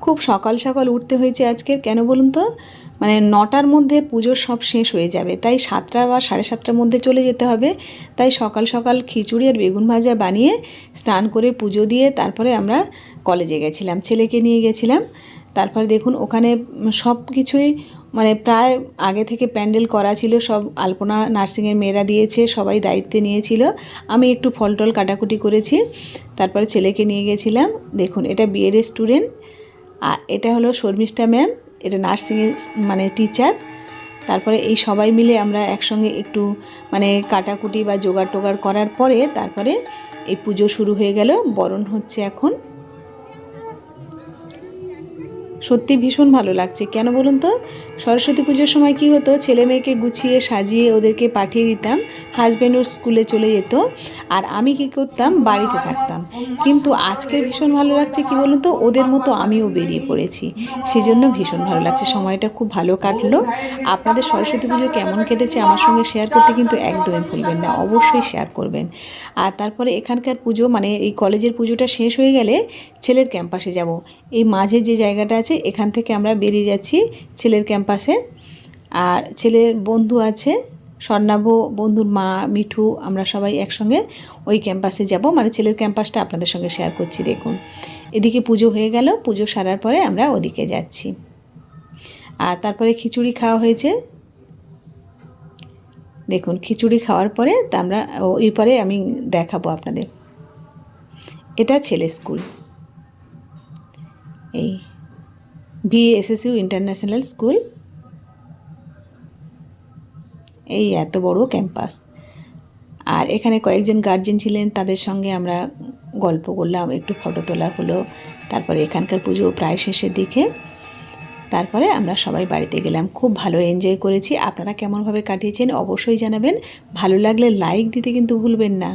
খুব সকাল সকাল উঠতে হয়েছে আজকের, কেন বলুন তো? মানে 9টার মধ্যে পুজোর সব শেষ হয়ে যাবে, তাই 7টা বা 7:30টার মধ্যে চলে যেতে হবে। তাই সকাল সকাল খিচুড়ি আর বেগুন ভাজা বানিয়ে স্নান করে পুজো দিয়ে তারপরে আমরা কলেজে গেছিলাম, ছেলেকে নিয়ে গেছিলাম। তারপরে দেখুন ওখানে সব কিছুই মানে প্রায় আগে থেকে প্যান্ডেল করা ছিল, সব আলপনা নার্সিংয়ের মেয়েরা দিয়েছে, সবাই দায়িত্বে নিয়েছিল। আমি একটু ফল টল কাটাকুটি করেছি, তারপরে ছেলেকে নিয়ে গেছিলাম। দেখুন এটা বিএড স্টুডেন্ট, আর এটা হলো শর্মিষ্ঠা ম্যাম, এটা নার্সিংয়ের মানে টিচার। তারপরে এই সবাই মিলে আমরা একসঙ্গে একটু মানে কাটাকুটি বা জোগাড় টোগাড় করার পরে তারপরে এই পুজো শুরু হয়ে গেল, বরণ হচ্ছে এখন। সত্যি ভীষণ ভালো লাগছে, কেন বলুন তো? সরস্বতী পুজোর সময় কি হতো, ছেলে মেয়েকে গুছিয়ে সাজিয়ে ওদেরকে পাঠিয়ে দিতাম, হাজব্যান্ড ওর স্কুলে চলে যেত, আর আমি কি করতাম, বাড়িতে থাকতাম। কিন্তু আজকে ভীষণ ভালো লাগছে, কি বলুন তো, ওদের মতো আমিও বেরিয়ে পড়েছি, সেজন্য ভীষণ ভালো লাগছে, সময়টা খুব ভালো কাটলো। আপনাদের সরস্বতী পুজো কেমন কেটেছে আমার সঙ্গে শেয়ার করতে কিন্তু একদমই ভুলবেন না, অবশ্যই শেয়ার করবেন। আর তারপরে এখানকার পুজো মানে এই কলেজের পুজোটা শেষ হয়ে গেলে ছেলের ক্যাম্পাসে যাব। এই মাঝে যে জায়গাটা আছে এখান থেকে আমরা বেরিয়ে যাচ্ছি ছেলের ক্যাম্পাসে। আর ছেলের বন্ধু আছে, স্বর্ণাভ বন্ধুর মা, মিঠু, আমরা সবাই একসঙ্গে ওই ক্যাম্পাসে যাব, মানে ছেলের ক্যাম্পাসটা আপনাদের সঙ্গে শেয়ার করছি। দেখুন এদিকে পুজো হয়ে গেল, পুজো সারার পরে আমরা ওদিকে যাচ্ছি। আর তারপরে খিচুড়ি খাওয়া হয়েছে। দেখুন খিচুড়ি খাওয়ার পরে তা আমরা ওই পরে আমি দেখাবো আপনাদের। এটা ছেলে স্কুল, এই VSSU ইন্টারন্যাশনাল স্কুল। এই এত বড় ক্যাম্পাস, আর এখানে কয়েকজন গার্জেন ছিলেন, তাদের সঙ্গে আমরা গল্প করলাম, একটু ফটো তোলা হলো। তারপরে এখানকার পুজো প্রায় শেষের দিকে, তারপরে আমরা সবাই বাড়িতে গেলাম। খুব ভালো এনজয় করেছি। আপনারা কেমনভাবে কাটিয়েছেন অবশ্যই জানাবেন, ভালো লাগলে লাইক দিতে কিন্তু ভুলবেন না।